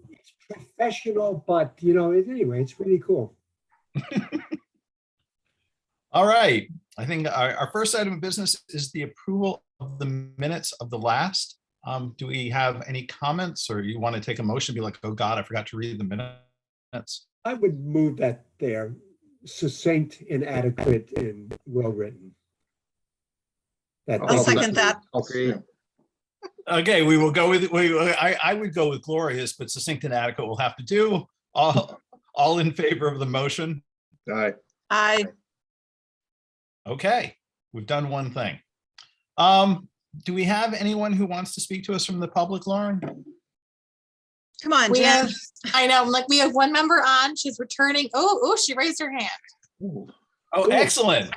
it's professional, but anyway, it's really cool. All right. I think our first item of business is the approval of the minutes of the last. Do we have any comments, or you want to take a motion, be like, oh God, I forgot to read the minutes? I would move that they're succinct and adequate and well-written. I'll second that. Okay. Okay, we will go with, I would go with glorious, but succinct and adequate will have to do. All in favor of the motion? Aye. Aye. Okay, we've done one thing. Do we have anyone who wants to speak to us from the public, Lauren? Come on, We Jen. have, I know, like we have one member on, she's returning. Oh, she raised her hand. Oh, Cool. excellent.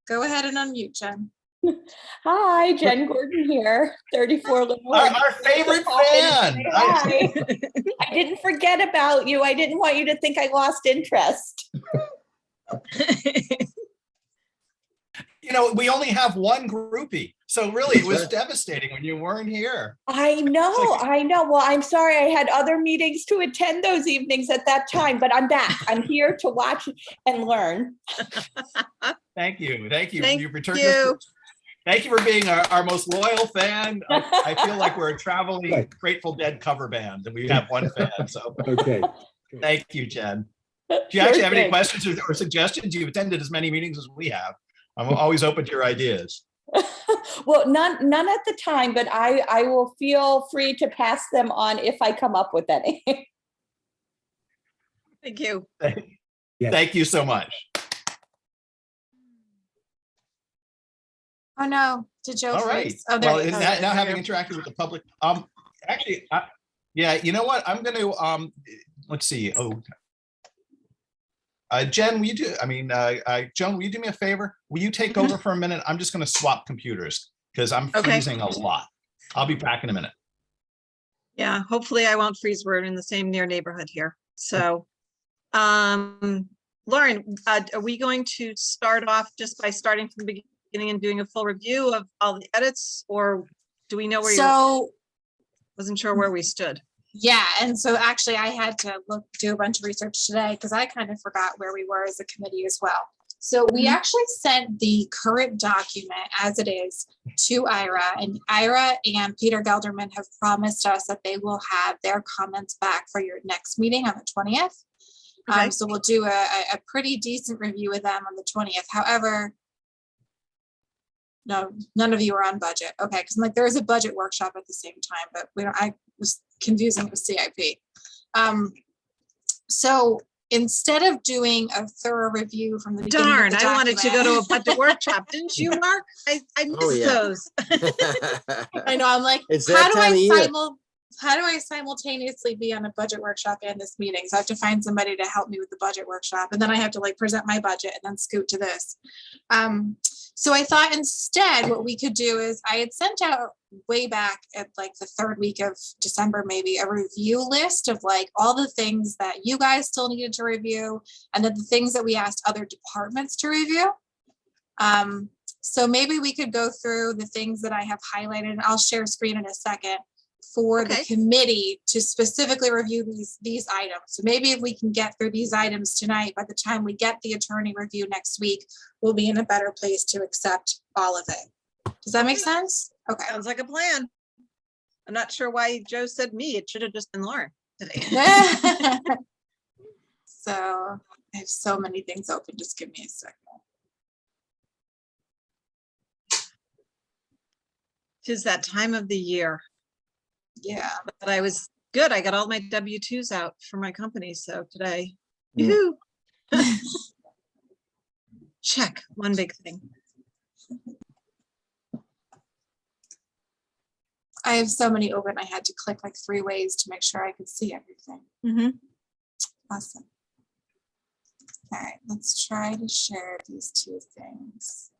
Go ahead and unmute, Jen. Hi, Jen Gordon here, 34 Little. Our favorite fan. Hi. I didn't forget about you. I didn't want you to think I lost interest. We only have one groupie, so really it was devastating when you weren't here. I know. Well, I'm sorry. I had other meetings to attend those evenings at that time, but I'm back. I'm here to watch and learn. Thank you. Thank You returned you. Thank you for being our most loyal fan. I feel like we're a traveling Right. Grateful Dead cover band, and we have one fan. So Okay. thank you, Jen. Do you actually have any Sure thing. questions or suggestions? You've attended as many meetings as we have. I'm always open to your ideas. Well, none at the time, but I will feel free to pass them on if I come up with any. Thank you. Yes. Thank you so much. Oh no, did Joe All right. freeze? Oh, there Well, he is. now having interacted with the public, actually, yeah, you know what? I'm going to, let's see. Oh, Jen, will you do, Joan, will you do me a favor? Will you take over for a minute? I'm just going to swap computers because I'm Okay. freezing a lot. I'll be back in a minute. Yeah, hopefully I won't freeze. We're in the same near neighborhood here. So, Lauren, are we going to start off just by starting from the beginning and doing a full review of all the edits, or do we know where you're? So, Wasn't sure where we stood. yeah, and so actually I had to do a bunch of research today because I kind of forgot where we were as a committee as well. So we Mhm. actually sent the current document as it is to Ira, and Ira and Peter Gelderman have promised us that they will have their comments back for your next meeting on the 20th. Okay. So we'll do a pretty decent review of them on the 20th. However, no, none of you are on budget. Okay, because like there is a budget workshop at the same time, but I was confusing with CIP. So instead of doing a thorough review from the beginning of Darn, the I wanted to go to a document- budget workshop, didn't you, Mark? I missed yeah. those. I know, I'm like, It's how that do time of year. how do I simultaneously be on a budget workshop and this meeting? So I have to find somebody to help me with the budget workshop, and then I have to like present my budget and then scoot to this. So I thought instead what we could do is I had sent out way back at like the third week of December, maybe a review list of like all the things that you guys still needed to review, and then the things that we asked other departments to review. So maybe we could go through the things that I have highlighted, and I'll share screen in a second for the Okay. committee to specifically review these items. So maybe if we can get through these items tonight, by the time we get the attorney review next week, we'll be in a better place to accept all of it. Does that make sense? Okay. Sounds like a plan. I'm not sure why Joe said me. It should have just been Lauren today. So I have so many things open. Just give me a second. 'Tis that time of the year. Yeah. But I was good. I got all my W-2s out for my company. So today, Mm. yoo-hoo. Check, one big thing. I have so many open. I had to click like 3 ways to make sure I could see everything. Mhm. Awesome. All right, let's try to share these 2 things.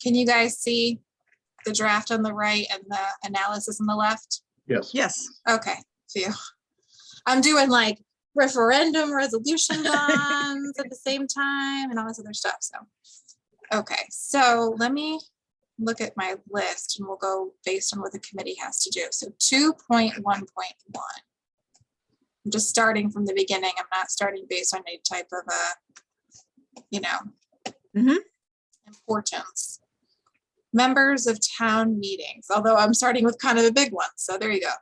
Can you guys see the draft on the right and the analysis on the left? Yes. Yes. Okay, phew. I'm doing like referendum resolution bonds at the same time and all this other stuff, so. Okay, so let me look at my list and we'll go based on what the committee has to do. So 2.1.1. I'm just starting from the beginning. I'm not starting based on any type of importance. Members of town meetings, although I'm starting with kind of a big one. So there you go.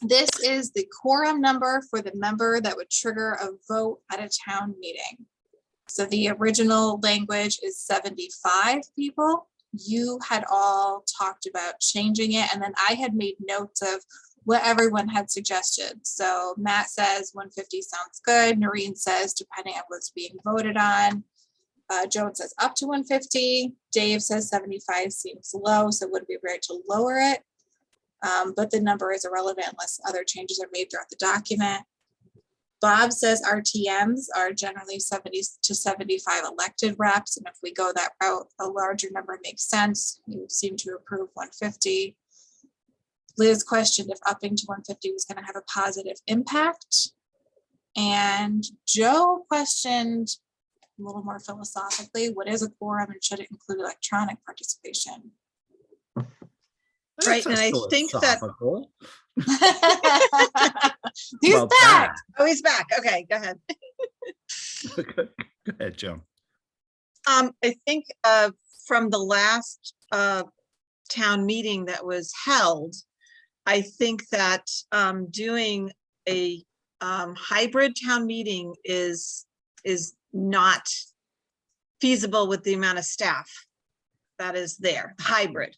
This is the quorum number for the member that would trigger a vote at a town meeting. So the original language is 75 people. You had all talked about changing it, and then I had made notes of what everyone had suggested. So Matt says 150 sounds good. Noreen says depending on what's being voted on. Joan says up to 150. Dave says 75 seems low, so it would be right to lower it. But the number is irrelevant unless other changes are made throughout the document. Bob says RTMs are generally 70 to 75 elected reps. And if we go that route, a larger number makes sense. You seem to approve 150. Liz questioned if upping to 150 was going to have a positive impact. And Joe questioned a little more philosophically, what is a quorum and should it include electronic participation? Right, and I think that- philosophical. He's Well, back. Oh, he's back. Okay, go ahead. Go ahead, Joan. I think from the last town meeting that was held, I think that doing a hybrid town meeting is not feasible with the amount of staff that is there, hybrid.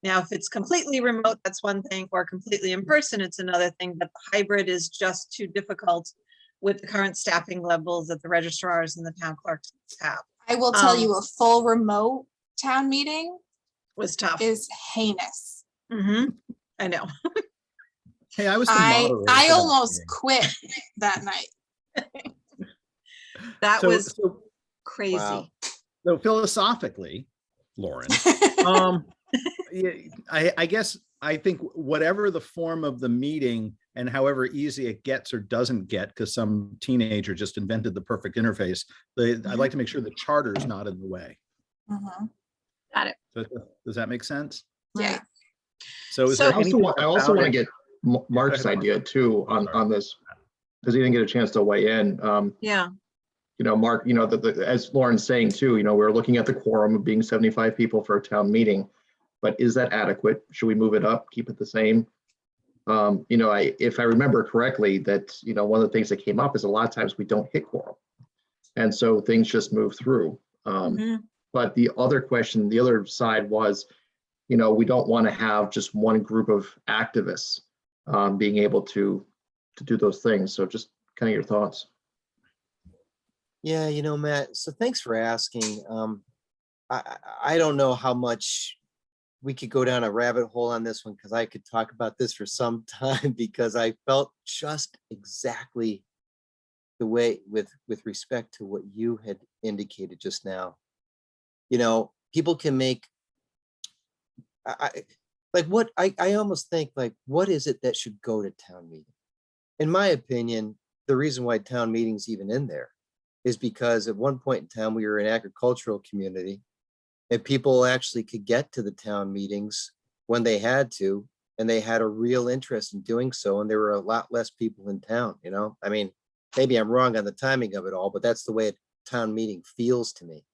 Now, if it's completely remote, that's one thing, or completely in person, it's another thing, but the hybrid is just too difficult with the current staffing levels that the registrars and the town clerks have. I will tell you a full remote town meeting Was tough. is heinous. I know. Hey, I was the moderator for I that almost meeting. quit that night. That was So, crazy. wow. So philosophically, Lauren, yeah, I guess I think whatever the form of the meeting and however easy it gets or doesn't get, because some teenager just invented the perfect interface, I'd like to make sure the charter is not in the way. Got it. So, does that make sense? Yeah. So is So- there I anything also about want to it- get Mark's ahead, Mark. idea too Sorry. on this, because he didn't get a chance to weigh in. Yeah. Mark, as Lauren's saying too, we're looking at the quorum of being 75 people for a town meeting, but is that adequate? Should we move it up, keep it the same? If I remember correctly, that, one of the things that came up is a lot of times we don't hit quorum. And so things just move through. But the other question, the other side was, we don't want to have just one group of activists being able to do those things. So just kind of your thoughts. Yeah, Matt, so thanks for asking. I don't know how much we could go down a rabbit hole on this one, because I could talk about this for some time, because I felt just exactly the way with respect to what you had indicated just now. People can make, I almost think like, what is it that should go to town meeting? In my opinion, the reason why town meeting's even in there is because at one point in time, we were an agricultural community and people actually could get to the town meetings when they had to, and they had a real interest in doing so. And there were a lot less people in town, I mean, maybe I'm wrong on the timing of it all, but that's the way a town meeting feels to me.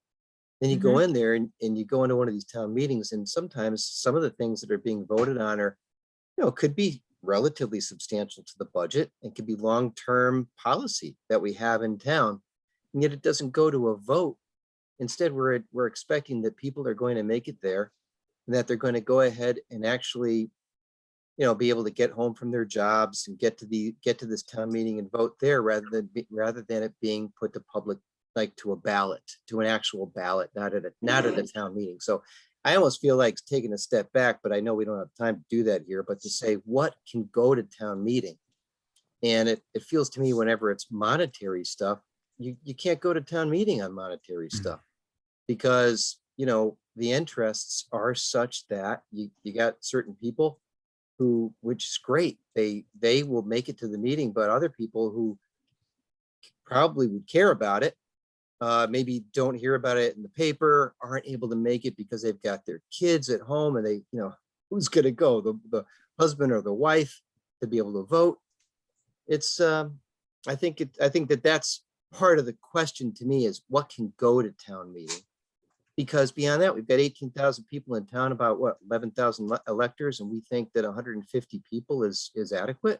Then you go in there and you go into one of these town meetings, and sometimes some of the things that are being voted on are, could be relatively substantial to the budget and could be long-term policy that we have in town. And yet it doesn't go to a vote. Instead, we're expecting that people are going to make it there and that they're going to go ahead and actually, be able to get home from their jobs and get to this town meeting and vote there, rather than it being put to public, like to a ballot, to an actual ballot, not at a town meeting. So I almost feel like taking a step back, but I know we don't have time to do that here, but to say what can go to town meeting. And it feels to me whenever it's monetary stuff, you can't go to town meeting on monetary stuff, because, the interests are such that you got certain people who, which is great, they will make it to the meeting, but other people who probably would care about it maybe don't hear about it in the paper, aren't able to make it because they've got their kids at home and they, who's going to go, the husband or the wife to be able to vote. It's, I think that's part of the question to me is what can go to town meeting? Because beyond that, we've got 18,000 people in town, about what, 11,000 electors, and we think that 150 people is adequate.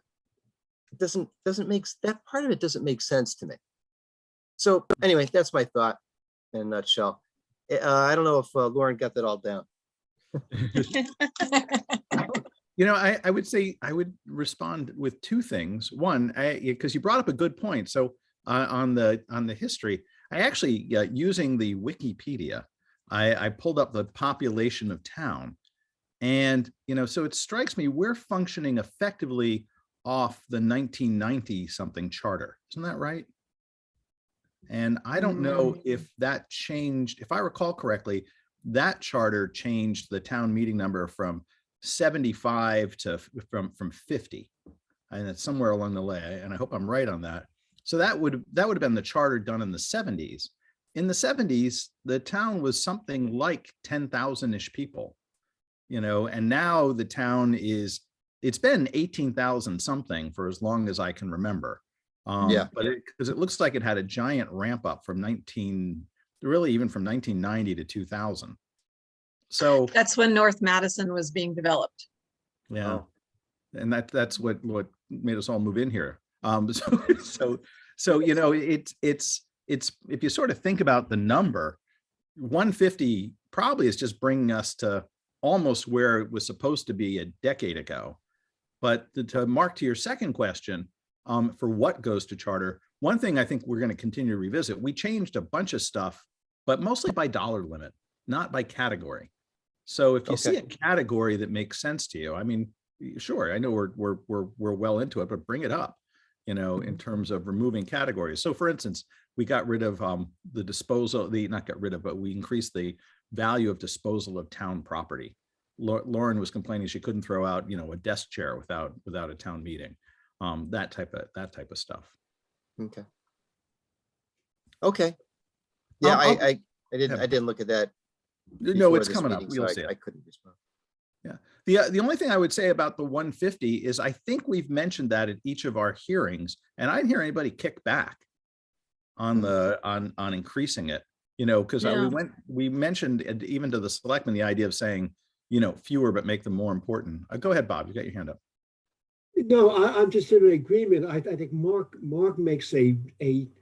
It doesn't make, that part of it doesn't make sense to me. So anyway, that's my thought in a nutshell. I don't know if Lauren got that all down. I would say I would respond with two things. One, because you brought up a good point. So on the history, I actually using the Wikipedia, I pulled up the population of town, and so it strikes me we're functioning effectively off the 1990 something charter. Isn't that right? And I don't know if that changed. If I recall correctly, that charter changed the town meeting number from 75 to from 50, and it's somewhere along the way. And I hope I'm right on that. So that would have been the charter done in the 70s. In the 70s, the town was something like 10,000-ish people, and now the town it's been 18,000 something for as long as I can remember. But because it looks like it had a giant ramp up from even from 1990 to 2000. So That's when North Madison was being developed. yeah, and that's what made us all move in here. So it's if you sort of think about the number, 150 probably is just bringing us to almost where it was supposed to be a decade ago. But to Mark, to your second question, for what goes to charter, one thing I think we're going to continue to revisit, we changed a bunch of stuff, but mostly by dollar limit, not by category. So if you see a category that makes sense to you, I mean, sure, I know we're well into it, but bring it up, in terms of removing categories. So for instance, we got rid of the disposal, not got rid of, but we increased the value of disposal of town property. Lauren was complaining she couldn't throw out, a desk chair without a town meeting. That type of stuff. Okay. Yeah, I'll- I didn't look at that. No, before it's this coming up. meeting, We'll so see it. I couldn't respond. Yeah. The only thing I would say about the 150 is I think we've mentioned that at each of our hearings, and I didn't hear anybody kick back on on increasing it, because Yeah. we mentioned even to the selectmen the idea of saying, fewer but make them more important. Go ahead, Bob, you got your hand up. No, I'm just in agreement. I think Mark makes a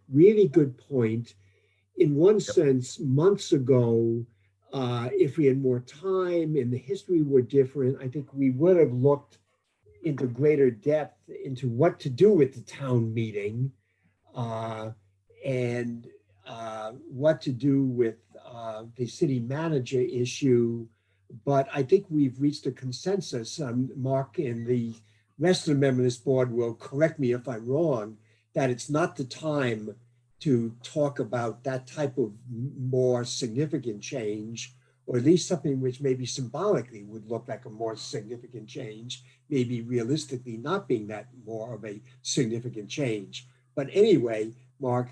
really good point. In one sense, months ago, if we had more time and the history were different, I think we would have looked into greater depth into what to do with the town meeting and what to do with the city manager issue. But I think we've reached a consensus. Mark and the rest of the members of this board will correct me if I'm wrong, that it's not the time to talk about that type of more significant change, or at least something which maybe symbolically would look like a more significant change, maybe realistically not being that more of a significant change. But anyway, Mark,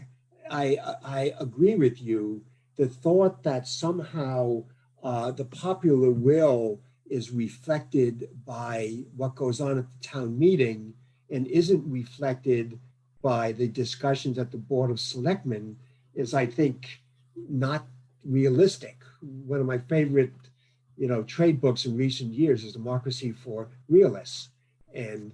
I agree with you. The thought that somehow the popular will is reflected by what goes on at the town meeting and isn't reflected by the discussions at the Board of Selectmen is, I think, not realistic. One of my favorite, trade books in recent years is Democracy for Realists. And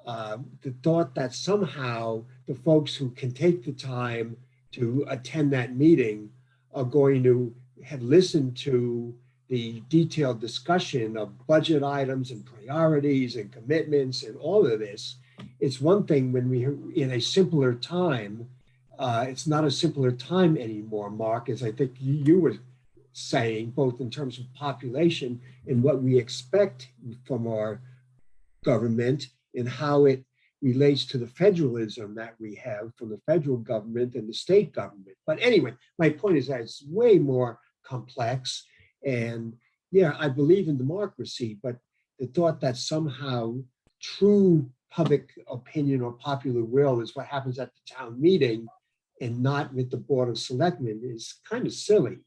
the thought that somehow the folks who can take the time to attend that meeting are going to have listened to the detailed discussion of budget items and priorities and commitments and all of this. It's one thing when we're in a simpler time. It's not a simpler time anymore, Mark, as I think you were saying, both in terms of population and what we expect from our government and how it relates to the federalism that we have from the federal government and the state government. But anyway, my point is that it's way more complex. And yeah, I believe in democracy, but the thought that somehow true public opinion or popular will is what happens at the town meeting and not with the Board of Selectmen is kind of silly.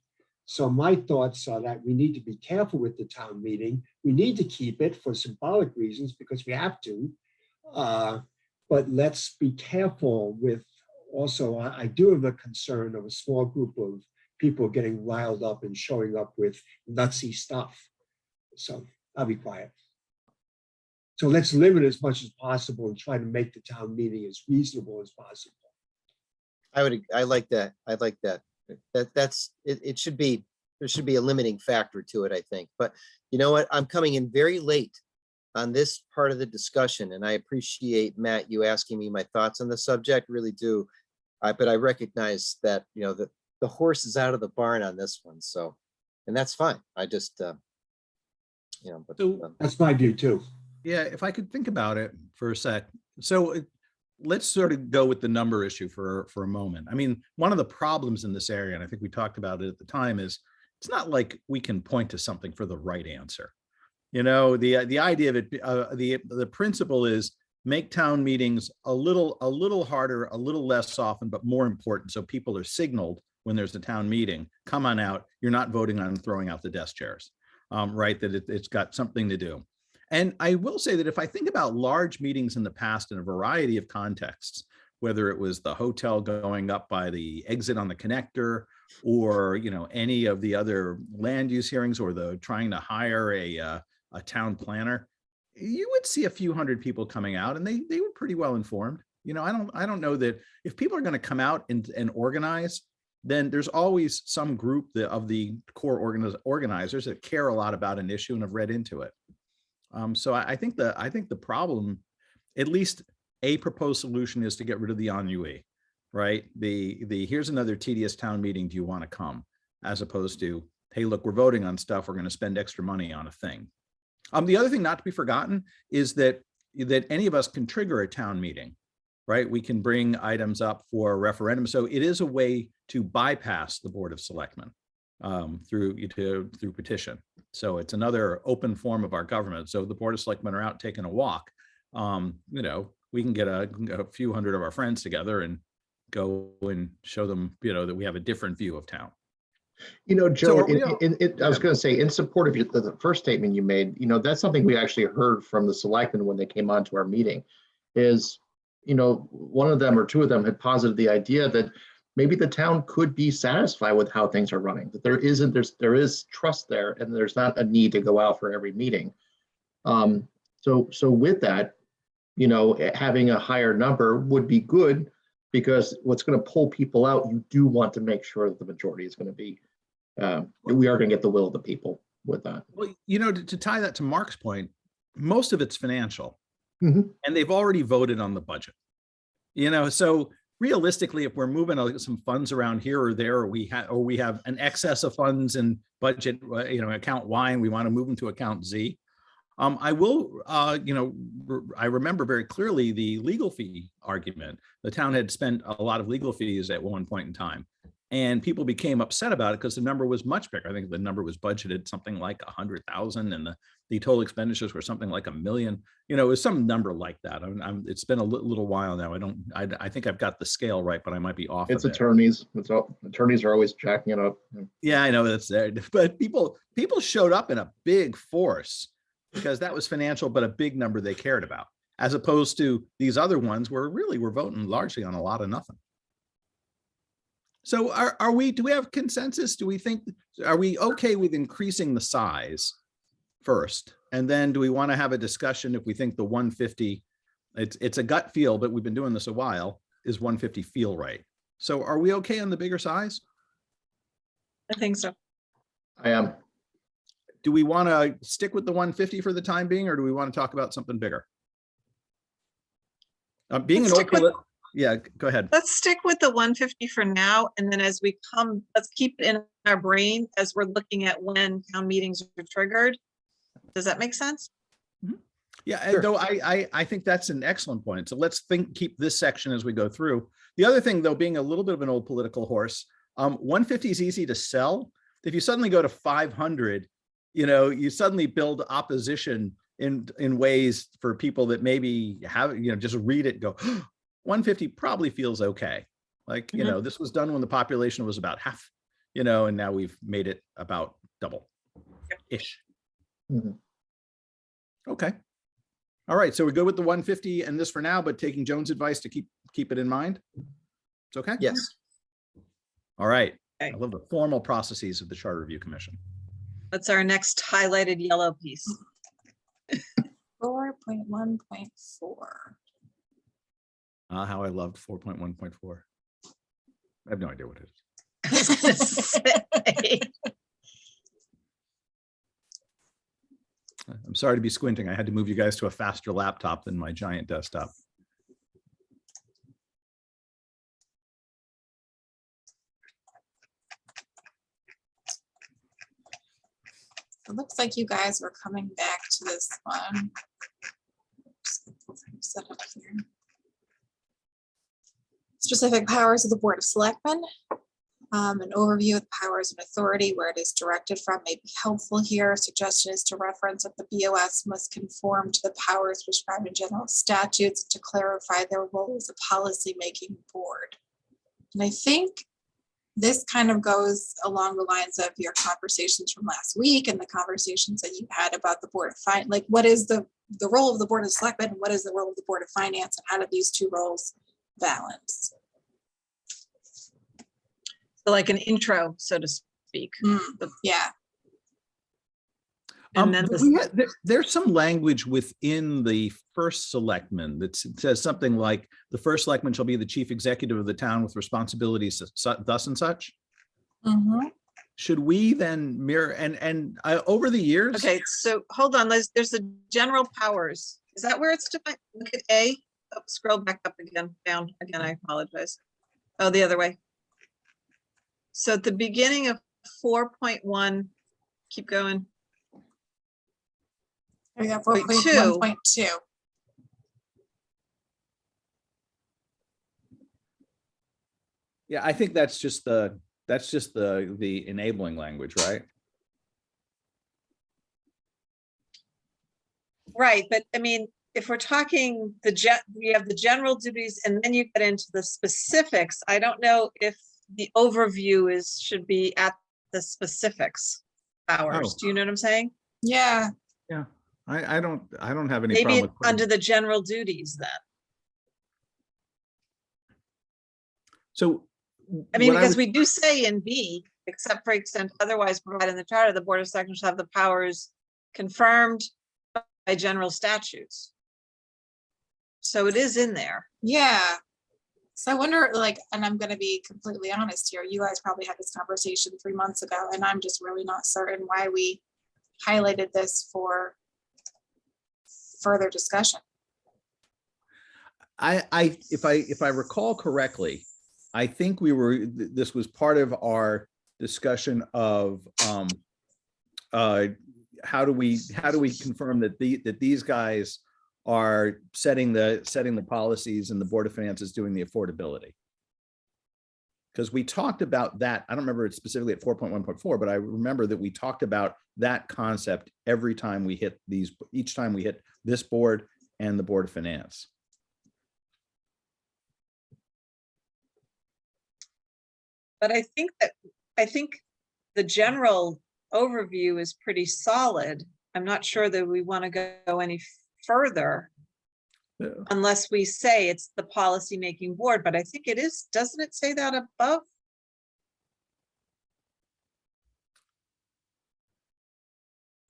So my thoughts are that we need to be careful with the town meeting. We need to keep it for symbolic reasons because we have to. But let's be careful with also, I do have a concern of a small group of people getting riled up and showing up with nutsy stuff. So I'll be quiet. So let's limit as much as possible and try to make the town meeting as reasonable as possible. I like that. I like that. It should be, there should be a limiting factor to it, I think. But you know what? I'm coming in very late on this part of the discussion, and I appreciate, Matt, you asking me my thoughts on the subject, really do. But I recognize that, you know, the horse is out of the barn on this one. So, and that's fine. I just, you know, but That's my view too. Yeah, if I could think about it for a sec. So let's sort of go with the number issue for a moment. I mean, one of the problems in this area, and I think we talked about it at the time, is it's not like we can point to something for the right answer. You know, the idea of it, the principle is make town meetings a little harder, a little less often, but more important. So people are signaled when there's a town meeting, come on out. You're not voting on throwing out the desk chairs, right? That it's got something to do. And I will say that if I think about large meetings in the past in a variety of contexts, whether it was the hotel going up by the exit on the connector, or, you know, any of the other land use hearings, or the trying to hire a town planner, you would see a few hundred people coming out, and they were pretty well informed. You know, I don't know that if people are going to come out and organize, then there's always some group of the core organizers that care a lot about an issue and have read into it. So I think the problem, at least a proposed solution, is to get rid of the ennui, right? The here's another tedious town meeting. Do you want to come? As opposed to, hey, look, we're voting on stuff. We're going to spend extra money on a thing. The other thing not to be forgotten is that any of us can trigger a town meeting, right? We can bring items up for a referendum. So it is a way to bypass the Board of Selectmen through petition. So it's another open form of our government. So if the Board of Selectmen are out taking a walk, you know, we can get a few hundred of our friends together and go and show them, you know, that we have a different view of town. You know, Joe, So I was going to say, in support of the first statement you made, you know, that's something we actually heard from the selectmen when they came on to our meeting, is, you know, one of them or two of them had posited the idea that maybe the town could be satisfied with how things are running, that there is trust there, and there's not a need to go out for every meeting. So with that, you know, having a higher number would be good, because what's going to pull people out, you do want to make sure that the majority is going to be, we are going to get the will of the people with that. Well, you know, to tie that to Mark's point, most of it's financial, Mhm. and they've already voted on the budget. You know, so realistically, if we're moving some funds around here or there, or we have an excess of funds in budget, you know, account Y, and we want to move them to account Z, I will, you know, I remember very clearly the legal fee argument. The town had spent a lot of legal fees at one point in time, and people became upset about it because the number was much bigger. I think the number was budgeted something like 100,000, and the total expenditures were something like $1 million. You know, it was some number like that. It's been a little while now. I think I've got the scale right, but I might be off. It's attorneys. Attorneys are always jacking it up. Yeah, I know that's there, but people showed up in a big force, because that was financial, but a big number they cared about, as opposed to these other ones where really we're voting largely on a lot of nothing. So do we have consensus? Are we okay with increasing the size first? And then do we want to have a discussion if we think the 150, it's a gut feel, but we've been doing this a while, is 150 feel right? So are we okay on the bigger size? I think so. I am. Do we want to stick with the 150 for the time being, or do we want to talk about something bigger? Being an old, yeah, go ahead. Let's stick with the 150 for now, and then as we come, let's keep it in our brain as we're looking at when town meetings are triggered. Does that make sense? Yeah, Sure. though I think that's an excellent point. So let's keep this section as we go through. The other thing, though, being a little bit of an old political horse, 150 is easy to sell. If you suddenly go to 500, you know, you suddenly build opposition in ways for people that maybe have, you know, just read it and go, 150 probably feels okay. Like, you know, this was done when the population was about half, you know, and now we've made it about double-ish. Mhm. Okay. All right, so we're good with the 150 and this for now, but taking Joan's advice to keep it in mind? It's okay? Yes. All right. I Okay. love the formal processes of the Charter Review Commission. That's our next highlighted yellow piece. 4.1.4. How I loved 4.1.4. I have no idea what it is. I was gonna say. I'm sorry to be squinting. I had to move you guys to a faster laptop than my giant desktop. It looks like you guys were coming back to this one. Set up here. Specific powers of the Board of Selectmen. An overview of the powers and authority where it is directed from may be helpful here. A suggestion is to reference that the BOS must conform to the powers prescribed in general statutes to clarify their role as a policy-making board. And I think this kind of goes along the lines of your conversations from last week and the conversations that you had about the Board of Finance. Like, what is the role of the Board of Selectmen and what is the role of the Board of Finance, and how do these two roles balance? So like an intro, so to speak. Yeah. And then There's some language within the first selectman that says something like the first selectman shall be the chief executive of the town with responsibilities thus and such. Mhm. Should we then mirror and over the years? Okay, so hold on, there's the general powers. Is that where it's defined? Look at A. Oh, scroll back up again, down again, I apologize. Oh, the other way. So at the beginning of 4.1, keep going. We got Wait, 4.1.2. Yeah, I think that's just the enabling language, right? Right, but I mean, if we're talking we have the general duties and then you get into the specifics, I don't know if the overview should be at the specifics powers. Oh. Do you know what I'm saying? Yeah. Yeah. I don't have any Maybe problem with under the general duties then. So I mean, what because would- we do say in B, except for extent otherwise provided in the charter, the Board of Selectmen shall have the powers confirmed by general statutes. So it is in there. Yeah. So I wonder, like, and I'm going to be completely honest here, you guys probably had this conversation 3 months ago, and I'm just really not certain why we highlighted this for further discussion. if I recall correctly, I think this was part of our discussion of how do we confirm that these guys are setting the policies and the Board of Finance is doing the affordability. Because we talked about that. I don't remember it specifically at 4.1.4, but I remember that we talked about that concept every time we hit each time we hit this board and the Board of Finance. But I think the general overview is pretty solid. I'm not sure that we want to go any further Yeah. unless we say it's the policy-making board, but I think it is, doesn't it say that above?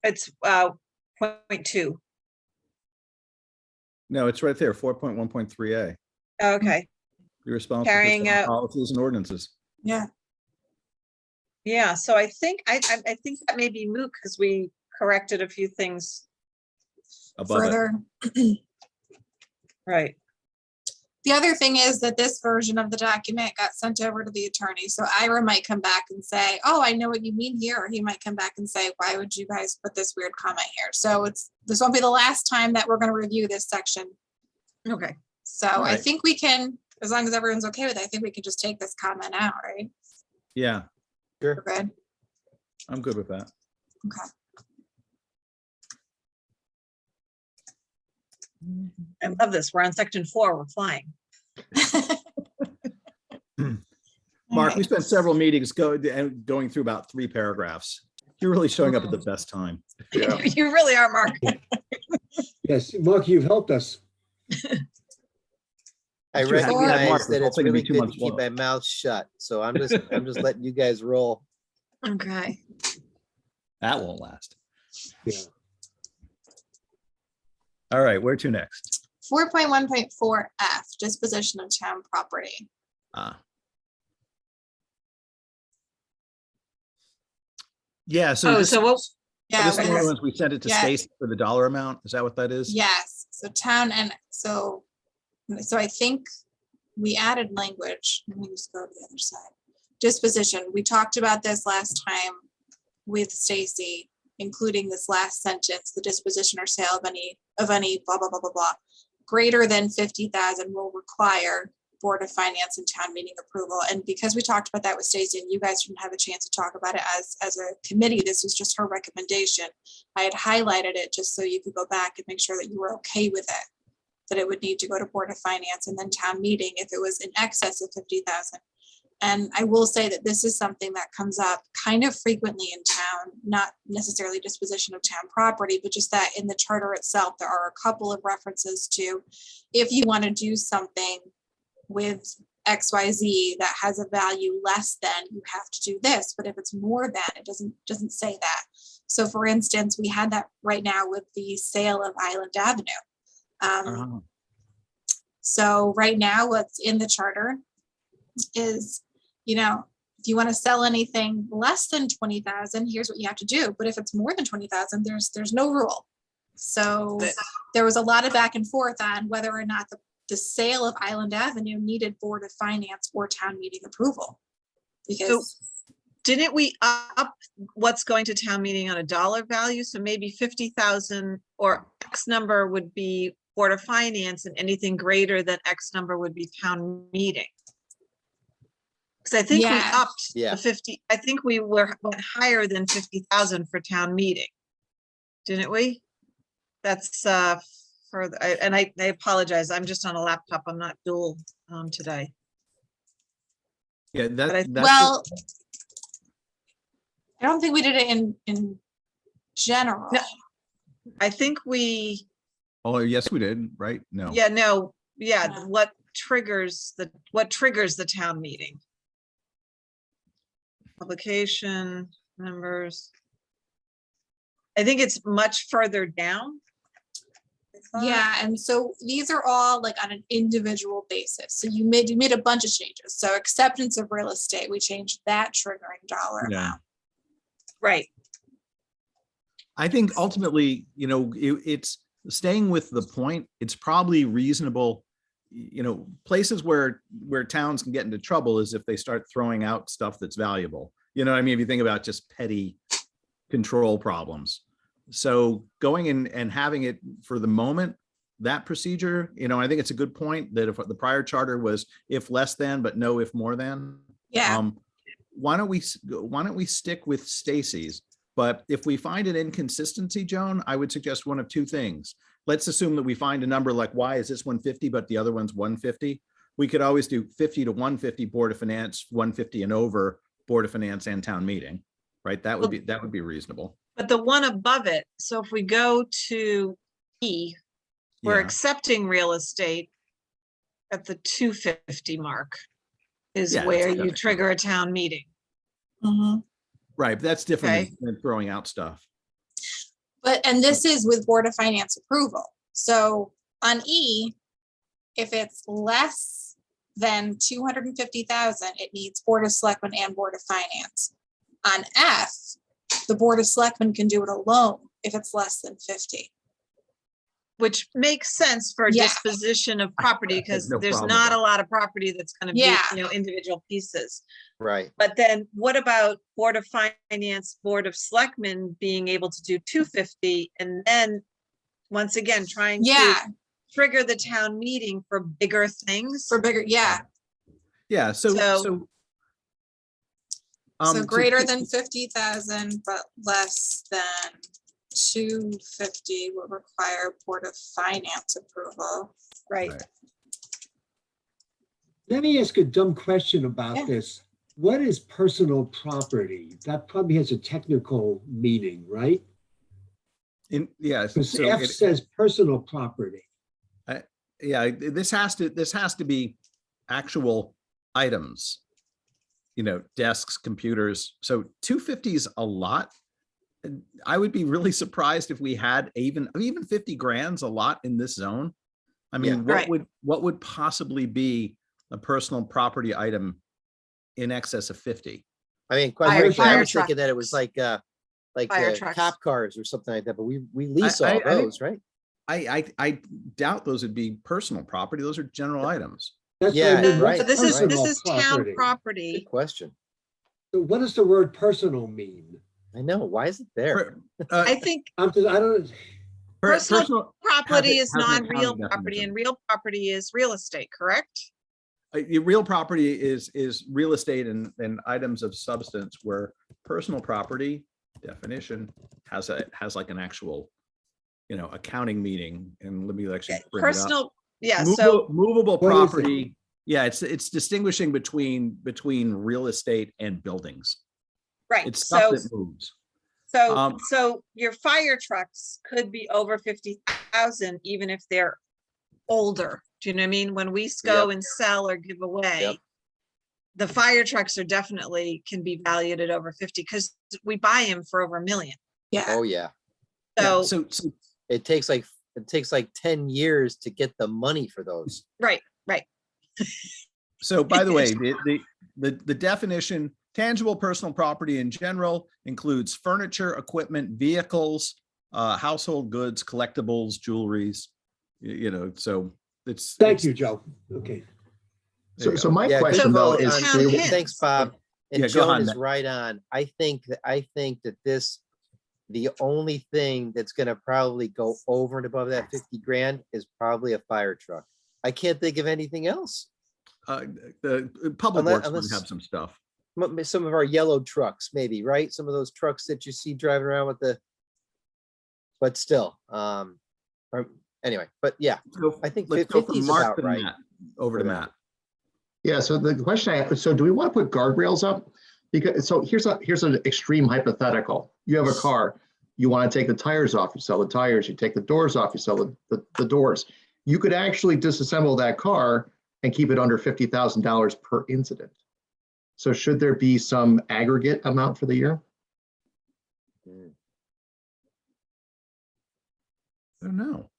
It's 0.2. No, it's right there, 4.1.3A. Okay, You're responsible Carrying for out- policies and ordinances. Yeah. yeah, so I think that may be moot because we corrected a few things, Above it. Further. right? The other thing is that this version of the document got sent over to the attorney. So Ira might come back and say, oh, I know what you mean here. Or he might come back and say, why would you guys put this weird comment here? So this won't be the last time that we're going to review this section. Okay, So All I right. think we can, as long as everyone's okay with it, I think we can just take this comment out, right? Yeah, We're good. I'm good with that. Okay. I love this. We're on section 4, we're flying. Mark, we right. spent several meetings going through about 3 paragraphs. You're really showing up at the best time. Yeah. You really are, Mark. Yes, Mark, you've helped us. I Too happy to have recognize Mark. that It's it's also gonna be really 2 good to months keep long. my mouth shut. So I'm just letting you guys roll. Okay. That won't last. Yeah. All right, where to next? 4.1.4F, disposition of town property. Yeah, so Oh, this, so what, Yeah, this it is one of the was- ones we sent it to yeah. Stacy for the dollar amount. Is that what that is? yes, so town and so I think we added language. Let me just go to the other side. Disposition, we talked about this last time with Stacy, including this last sentence, the disposition or sale of any blah, blah, blah, blah, blah. Greater than 50,000 will require Board of Finance and town meeting approval. And because we talked about that with Stacy and you guys didn't have a chance to talk about it as a committee, this was just her recommendation. I had highlighted it just so you could go back and make sure that you were okay with it, that it would need to go to Board of Finance and then town meeting if it was in excess of 50,000. And I will say that this is something that comes up kind of frequently in town, not necessarily disposition of town property, but just that in the charter itself, there are a couple of references to if you want to do something with XYZ that has a value less than, you have to do this. But if it's more than, it doesn't say that. So for instance, we had that right now with the sale of Island Avenue. So right now what's in the charter is, if you want to sell anything less than 20,000, here's what you have to do. But if it's more than 20,000, there's no rule. So there was a lot of back and forth on whether or not the sale of Island Avenue needed Board of Finance or town meeting approval. Because didn't we up what's going to town meeting on a dollar value? So maybe 50,000 or X number would be Board of Finance and anything greater than X number would be town meeting. Because I think we Yeah. upped Yeah. the 50, I think we went higher than 50,000 for town meeting. Didn't we? That's further, and I apologize, I'm just on a laptop, I'm not dual today. Yeah, But I- well, I don't think we did it in general. No. I think we, oh, yes, we did, right? No. yeah, no, yeah, Yeah. what triggers the town meeting? Publication, members. I think it's much further down. I thought. Yeah, and so these are all like on an individual basis. So you made a bunch of changes. So acceptance of real estate, we changed that triggering dollar Yeah. amount. Right, I think ultimately, it's staying with the point. It's probably reasonable. Places where towns can get into trouble is if they start throwing out stuff that's valuable. You know what I mean? If you think about just petty control problems. So going in and having it for the moment, that procedure, I think it's a good point that if the prior charter was if less than, but no if more than. Yeah. Why don't we stick with Stacy's? But if we find an inconsistency, Joan, I would suggest one of two things. Let's assume that we find a number like, why is this 150, but the other one's 150? We could always do 50 to 150 Board of Finance, 150 and over Board of Finance and town meeting, right? That would be reasonable. but the one above it, so if we go to E, we're Yeah. accepting real estate at the 250 mark is Yeah, that's where you definitely- trigger a town meeting. Mhm. Right, but that's different Okay. than throwing out stuff. And this is with Board of Finance approval. So on E, if it's less than 250,000, it needs Board of Selectmen and Board of Finance. On F, the Board of Selectmen can do it alone if it's less than 50. Which makes sense for Yeah. disposition of property, because no there's problem not with a lot of property that's gonna be, Yeah. individual pieces. Right. But then what about Board of Finance, Board of Selectmen being able to do 250 and then once again, trying Yeah, to trigger the town meeting for bigger things? for bigger, yeah. Yeah, so So- So to greater keep- than 50,000, but less than 250 will require Board of Finance approval. Right, Right. Let me ask a dumb question about Yeah. this. what is personal property? That probably has a technical meaning, right? Yeah, Because so F says personal property. yeah, this has to be actual items, desks, computers. So 250 is a lot. I would be really surprised if we had even 50 grand's a lot in this zone. I mean, Yeah. what would possibly be a personal property item in excess of 50? I mean, quite Fire- frankly, I fire was thinking that it was trucks. like Fire trucks. cop cars or something like that, but we lease I all think- those, right? I doubt those would be personal property. Those are general items. That's Yeah, what I mean. right, What's But this personal is town property? Good property. question. So what does the word personal mean? I know. Why is it there? I think I don't, personal property is has an not real accounting property, definition. and real property is real estate, correct? Real property is real estate and items of substance, where personal property definition has like an actual, accounting meaning. And let me actually bring it up. Personal, yeah, so, Movable What is it? property. Yeah, it's distinguishing between real estate and buildings. right, It's stuff so, that moves. so, so your fire trucks could be over 50,000, even if they're older. Do you know what I mean? When we go and sell or give away, Yep. the fire trucks are definitely can be valued at over 50, because we buy them for over $1 million. Yeah. Oh, yeah. Yeah, So, so It takes like 10 years to get the money for those. right. So by the way, the definition, tangible personal property in general includes furniture, equipment, vehicles, household goods, collectibles, jewelries, so it's. thank you, Joe. Okay. There you So go. my Yeah, good question call though on- is, Town do we- hints. Thanks, Bob. And Yeah, go Joan on, is Matt. right on. I think that the only thing that's gonna probably go over and above that 50 grand is probably a fire truck. I can't think of anything else. The public Unless- works would unless- have some stuff. Some of our yellow trucks, maybe, right? Some of those trucks that you see driving around but still, or anyway, but yeah, I think Let's go 50 from is Mark about to right. Matt. Over to for now. Matt. yeah, so the question I have, so do we want to put guardrails up? Because, so here's an extreme hypothetical. You have a car, you want to take the tires off, you sell the tires, you take the doors off, you sell the doors. You could actually disassemble that car and keep it under $50,000 per incident. So should there be some aggregate amount for the year? I don't know.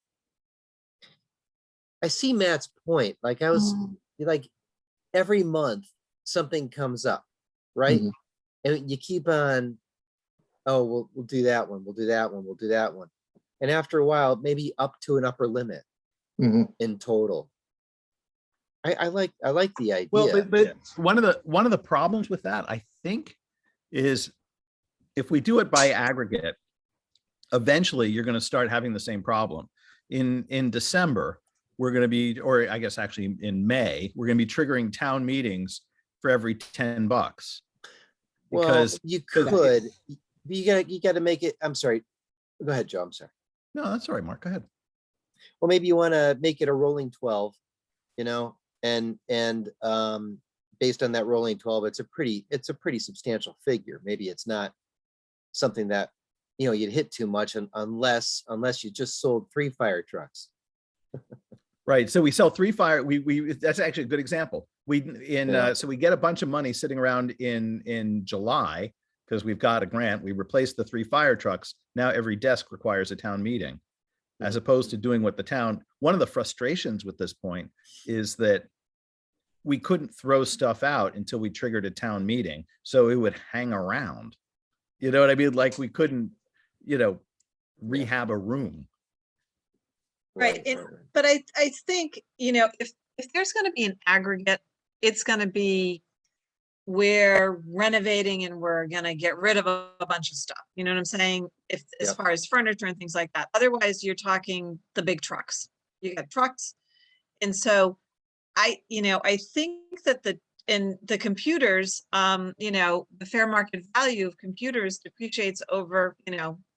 I see Matt's point. Like I was like, every month something comes up, right? Mhm. And you keep on, oh, we'll do that one, we'll do that one, we'll do that one. And after a while, maybe up to an upper limit Mhm. in total. I like the idea. Well, but one of the problems with that, I think, is if we do it by aggregate, eventually you're going to start having the same problem. In December, we're going to be, or I guess actually in May, we're going to be triggering town meetings for every $10. Well, Because you could, you gotta make it, I'm sorry. Go ahead, Joe, I'm sorry. no, that's all right, Mark. Go ahead. Well, maybe you want to make it a rolling 12, and based on that rolling 12, it's a pretty substantial figure. Maybe it's not something that, you'd hit too much unless you just sold 3 fire trucks. Right. So we sell 3 fire. We that's actually a good example. So we get a bunch of money sitting around in July because we've got a grant. We replace the 3 fire trucks. Now every desk requires a town meeting, as opposed to doing what the town. One of the frustrations with this point is that we couldn't throw stuff out until we triggered a town meeting, so it would hang around. You know what I mean? Like we couldn't, rehab a room. Right, but I think, if there's gonna be an aggregate, it's gonna be we're renovating and we're gonna get rid of a bunch of stuff. You know what I'm saying? As Yep. far as furniture and things like that. Otherwise, you're talking the big trucks. You got trucks. And so I think that the computers, the fair market value of computers depreciates over,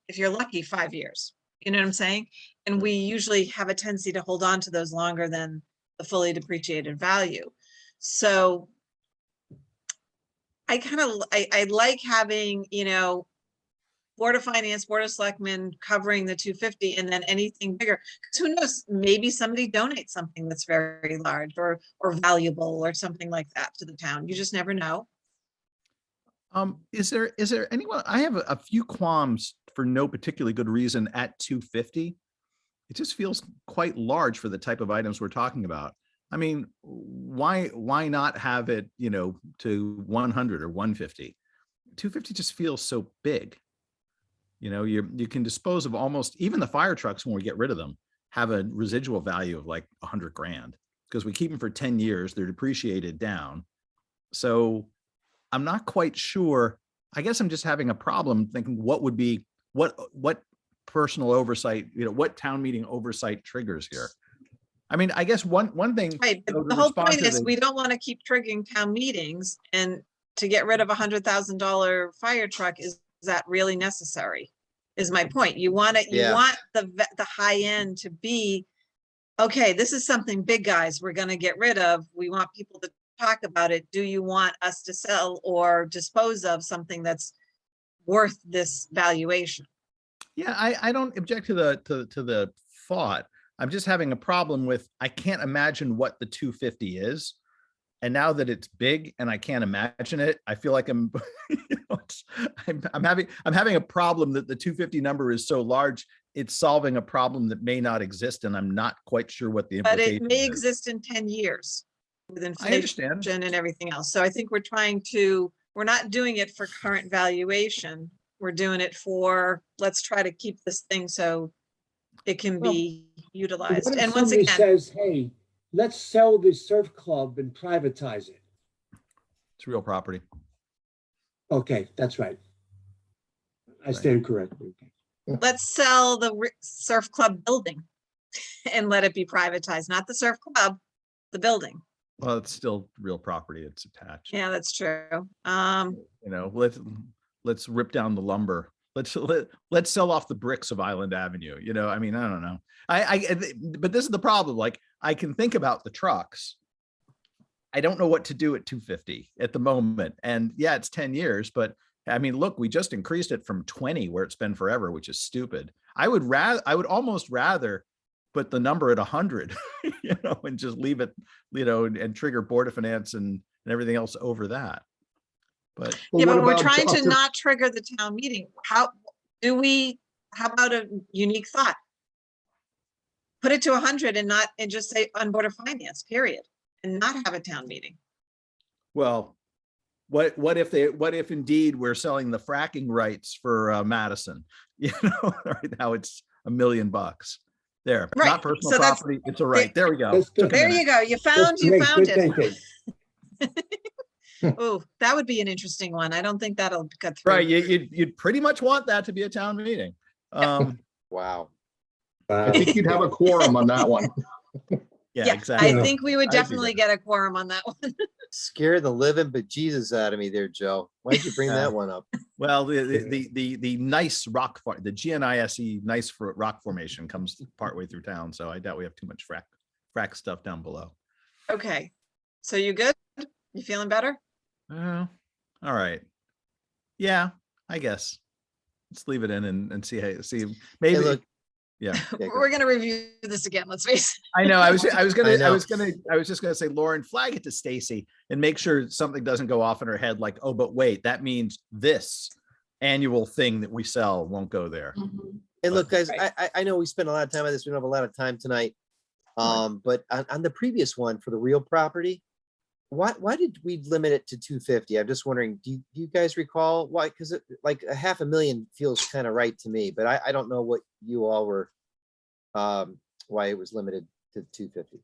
if you're lucky, 5 years. You know what I'm saying? And we usually have a tendency to hold on to those longer than the fully depreciated value. So I like having, Board of Finance, Board of Selectmen covering the 250 and then anything bigger. 'Cause who knows, maybe somebody donates something that's very large or valuable or something like that to the town. You just never know. Is there anyone, I have a few qualms for no particularly good reason at 250. It just feels quite large for the type of items we're talking about. I mean, why not have it, to 100 or 150? 250 just feels so big. You can dispose of almost, even the fire trucks when we get rid of them have a residual value of like 100 grand because we keep them for 10 years, they're depreciated down. So I'm not quite sure. I guess I'm just having a problem thinking what would be, what personal oversight, what town meeting oversight triggers here. I mean, I guess one thing. Right, to but the whole respond point to is the- we don't want to keep triggering town meetings, and to get rid of $100,000 fire truck, is that really necessary? Is my point. You want it, you Yeah. want the high end to be, okay, this is something big, guys, we're gonna get rid of. We want people to talk about it. Do you want us to sell or dispose of something that's worth this valuation? Yeah, I don't object to the thought. I'm just having a problem with, I can't imagine what the 250 is. And now that it's big and I can't imagine it, I feel like I'm having a problem that the 250 number is so large, it's solving a problem that may not exist, and I'm not quite sure what the But implication it may is. exist in 10 years with I understand. inflation and everything else. So I think we're not doing it for current valuation. We're doing it for, let's try to keep this thing so it can Well, be What utilized. if And once somebody again, says, hey, let's sell the surf club and privatize it? It's real property. Okay, that's right. I Right. stand corrected. let's sell the surf club building and let it be privatized, not the surf club, the building. Well, it's still real property. It's attached. Yeah, that's true. Let's rip down the lumber. Let's sell off the bricks of Island Avenue. I mean, I don't know. But this is the problem. Like, I can think about the trucks. I don't know what to do at 250 at the moment. And yeah, it's 10 years, but I mean, look, we just increased it from 20 where it's been forever, which is stupid. I would almost rather put the number at 100, and just leave it, and trigger Board of Finance and everything else over that. But Yeah, Well, but what we're about trying to Dr. not trigger the town meeting. How about a unique thought? Put it to 100 and just say on Board of Finance, period, and not have a town meeting. well, what if indeed we're selling the fracking rights for Madison? Right now it's $1 million. There, Right, not personal so that's- property. It's a right. There we go. That's good. Took a There minute. you go. You That's found great, it. good thinking. Oh, that would be an interesting one. I don't think that'll cut through. Right. You'd pretty much want that to be a town meeting. Wow. I think you'd have a quorum on that one. Yeah, I exactly. think we would I'd be definitely get a quorum on that one. Scare the living bejesus out of me there, Joe. Why'd you bring that one up? Well, the nice rock, the GNISE nice for rock formation comes partway through town. So I doubt we have too much frack stuff down below. Okay, so you good? You feeling better? All right. Yeah, I guess. Let's leave it in and see maybe. Hey, look, Yeah. yeah, go. We're gonna review this again, let's face it. I know. I was know. just gonna say, Lauren, flag it to Stacy and make sure something doesn't go off in her head like, oh, but wait, that means this annual thing that we sell won't go there. And look, guys, Right. I know we spent a lot of time on this. We don't have a lot of time tonight. But on the previous one for the real property, why did we limit it to 250? I'm just wondering, do you guys recall why? Because like $500,000 feels kind of right to me, but I don't know what you all were, why it was limited to 250.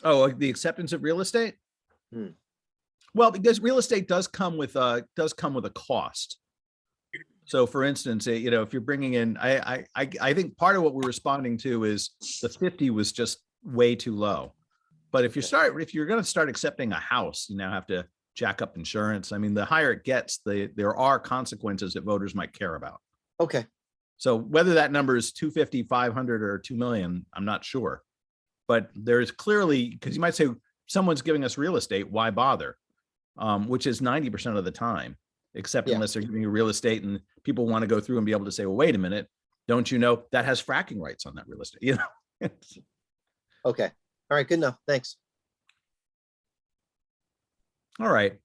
Oh, like the acceptance of real estate? Hmm. Well, because real estate does come with a cost. So for instance, if you're bringing in, I think part of what we're responding to is the 50 was just way too low. But if you're going to start accepting a house, you now have to jack up insurance. I mean, the higher it gets, there are consequences that voters might care about. Okay. So whether that number is 250, 500, or 2 million, I'm not sure. But there is clearly, because you might say, someone's giving us real estate, why bother? which is 90% of the time, except Yeah. unless they're giving you real estate and people want to go through and be able to say, well, wait a minute, don't you know that has fracking rights on that real estate? You know. Okay. All right, good enough. Thanks. All right.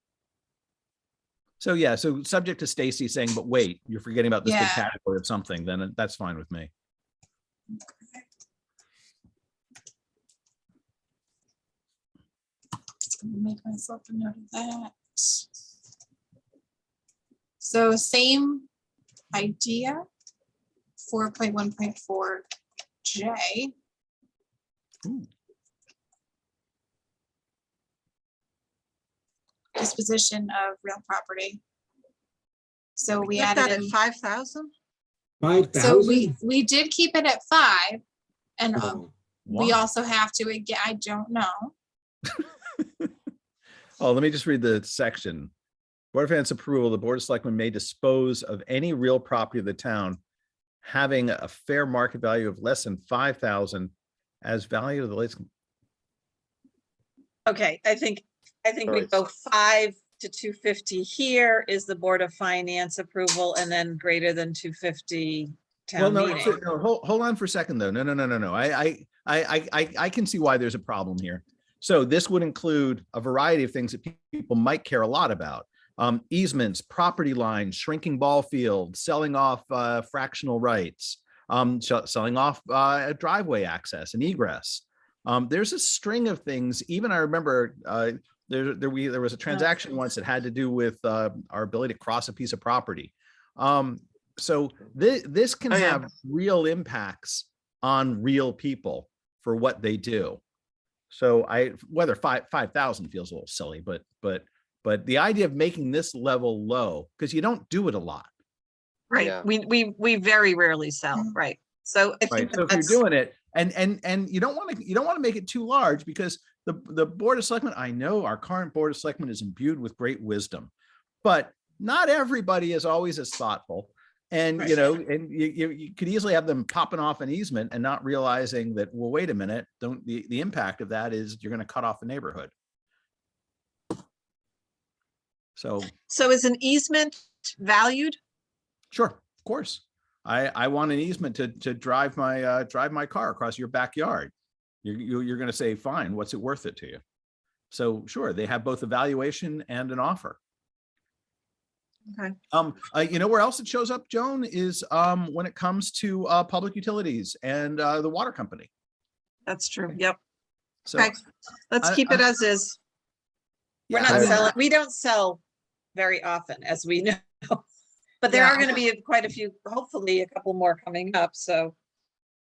So yeah, so subject to Stacy saying, but wait, you're forgetting about this big Yeah. category of something, then that's fine with me. Just gonna make myself a note of that. So same idea, 4.1.4J. Ooh. Disposition of real property. So we Put added that at in, 5,000? 5,000? so we did keep it at 5, and Oh, we Why? also have to, again, I don't know. Oh, let me just read the section. Board of Finance approval, the Board of Selectmen may dispose of any real property of the town having a fair market value of less than 5,000 as value of the latest. Okay, I think we Alright. go 5 to 250 here is the Board of Finance approval, and then greater than 250 Well, town no, meeting. no, hold on for a second though. No. I can see why there's a problem here. So this would include a variety of things that people might care a lot about. Easements, property lines, shrinking ball fields, selling off fractional rights, selling off driveway access and egress. There's a string of things. Even I remember there was a transaction once that had to do with our ability to cross a piece of property. So this can Oh, yeah. have real impacts on real people for what they do. So whether 5,000 feels a little silly, but the idea of making this level low, because you don't do it a lot. Right, Yeah. we very rarely sell, right? So I think Right. So if you're that's, doing it and you don't want to make it too large, because the Board of Selectmen, I know our current Board of Selectmen is imbued with great wisdom, but not everybody is always as thoughtful. And, you know, and you could easily have them popping off an easement and not realizing that, well, wait a minute, the impact of that is you're going to cut off the neighborhood. So is an easement valued? sure, of course. I want an easement to drive my car across your backyard. You're going to say, fine, what's it worth it to you? So sure, they have both a valuation and an offer. Okay. You know where else it shows up, Joan, is when it comes to public utilities and the water company. That's true, yep. So Okay, let's keep it as is. We're yeah, not I mean, selling, we don't sell very often, as we know. But there Yeah, are gonna be quite a few, hopefully a couple more coming up, so.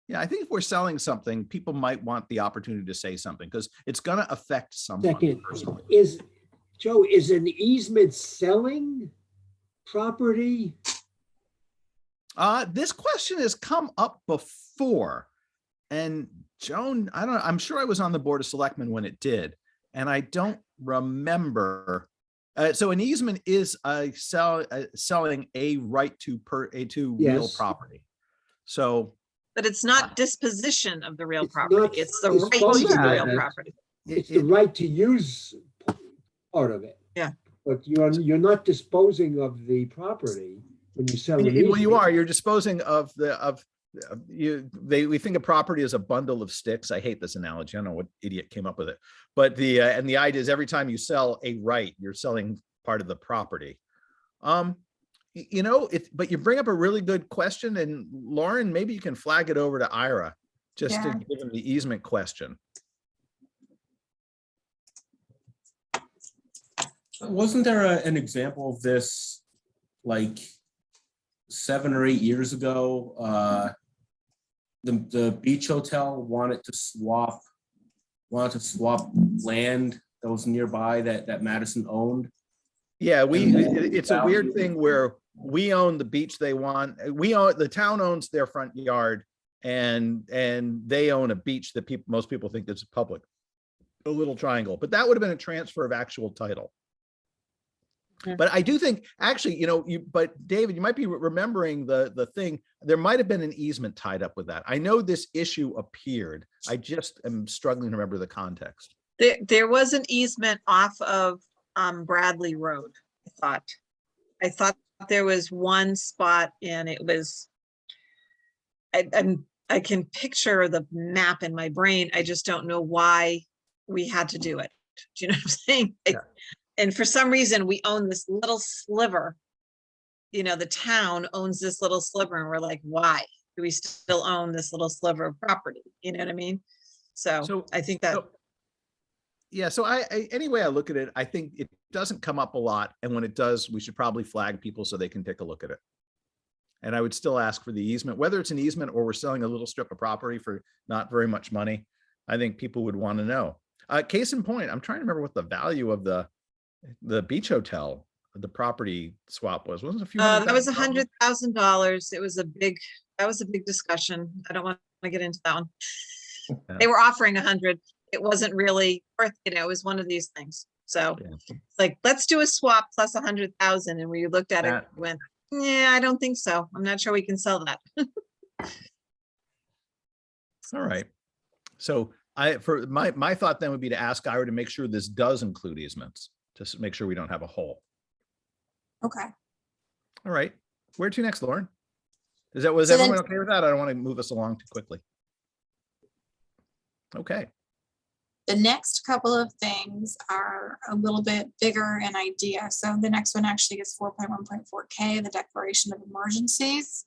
yeah, I think if we're selling something, people might want the opportunity to say something because it's going to affect someone second, personally. is an easement selling property? This question has come up before, and Joan, I'm sure I was on the Board of Selectmen when it did, and I don't remember. So an easement is selling a right to real Yes. property. So But it's not disposition of the real It's property, not it's the right to disposing the of real it. property. It's the right to use part of it. Yeah. But you're not disposing of the property when you sell an well, you easement. are. You're disposing of we think of property as a bundle of sticks. I hate this analogy. I don't know what idiot came up with it, but and the idea is every time you sell a right, you're selling part of the property. You know, but you bring up a really good question, and Lauren, maybe you can flag it over to Ira just to Yeah. give him the easement question. Wasn't there an example of this like 7 or 8 years ago? The beach hotel wanted to swap land that was nearby that Madison owned. Yeah, And it's a weird value. thing where we own the beach they want. The town owns their front yard, and they own a beach that most people think is public, a little triangle. But that would have been a transfer of actual title. Yeah. But I do think, actually, you know, but David, you might be remembering the thing. There might have been an easement tied up with that. I know this issue appeared. I just am struggling to remember the context. There was an easement off of Bradley Road, I thought there was one spot and it was, I can picture the map in my brain. I just don't know why we had to do it. Do you know what I'm saying? And for some reason, we own this little sliver. You know, the town owns this little sliver and we're like, why do we still own this little sliver of property? You know what I mean? So I think that. Yeah, so I anyway I look at it, I think it doesn't come up a lot, and when it does, we should probably flag people so they can take a look at it. And I would still ask for the easement, whether it's an easement or we're selling a little strip of property for not very much money. I think people would want to know. Case in point, I'm trying to remember what the value of the beach hotel, the property swap was. Wasn't it a few hundred That was thousand $100,000. It was that was a big discussion. I don't want to get into that one. Yeah. They were offering 100. It wasn't really worth, you know, it was one of these things. So Yeah. it's like, let's do a swap plus 100,000. And we looked at it and went, yeah, I don't think so. I'm not sure we can sell that. All right. So for my thought then would be to ask Ira to make sure this does include easements, to make sure we don't have a hole. Okay. All right. Where to next, Lauren? Was So then- everyone okay with that? I don't want to move us along too quickly. Okay. The next couple of things are a little bit bigger in idea. So the next one actually is 4.1.4K, the Declaration of Emergencies.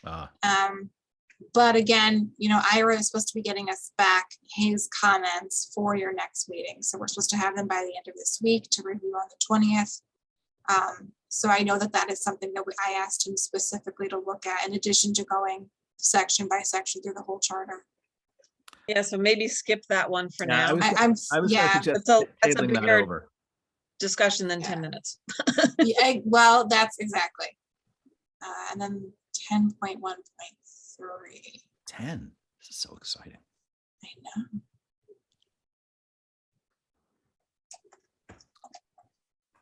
But again, you know, Ira is supposed to be getting us back his comments for your next meeting. So we're supposed to have them by the end of this week to review on the 20th. So I know that that is something that I asked him specifically to look at, in addition to going section by section through the whole charter. Yeah, so maybe skip that one for Yeah, now. I'm I was yeah, going to suggest that's a tabling that bigger over. discussion than Yeah. 10 minutes. yeah, well, that's exactly. And then 10.1.3. 10. This is so exciting. I know.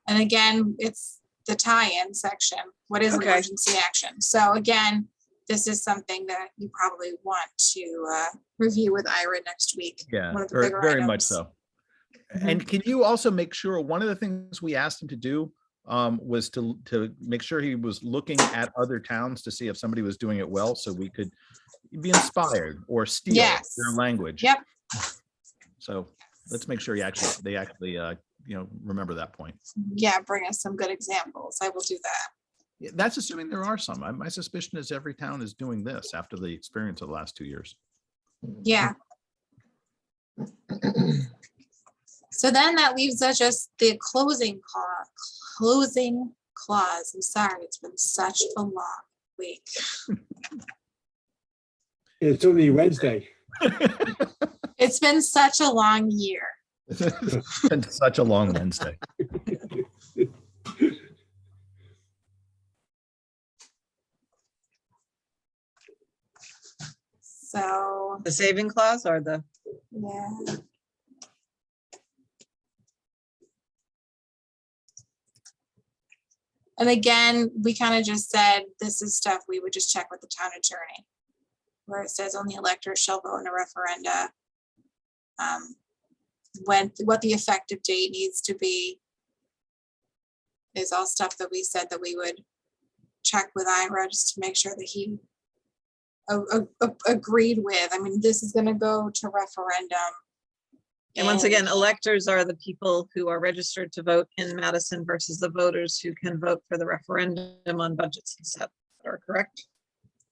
And again, it's the tie-in section. What is Okay. emergency action? So again, this is something that you probably want to review with Ira next week. Yeah, One of the very, bigger very much items. so. Mhm. And can you also make sure, one of the things we asked him to do was to make sure he was looking at other towns to see if somebody was doing it well, so we could be inspired or steal Yes. their language. Yep. So let's make sure they actually remember that point. Yeah, bring us some good examples. I will do that. Yeah, that's assuming there are some. My suspicion is every town is doing this after the experience of the last 2 years. Yeah. So then that leaves us just the closing clause. I'm sorry, it's been such a long week. It's only Wednesday. It's been such a long year. It's been such a long Wednesday. So, The saving clause or the, yeah. And again, we kind of just said, this is stuff we would just check with the town attorney, where it says only electors shall vote in a referenda. What the effective date needs to be is all stuff that we said that we would check with Ira just to make sure that he agreed with. I mean, this is going to go to referendum. and once again, electors are the people who are registered to vote in Madison versus the voters who can vote for the referendum on budgets and stuff. Are correct?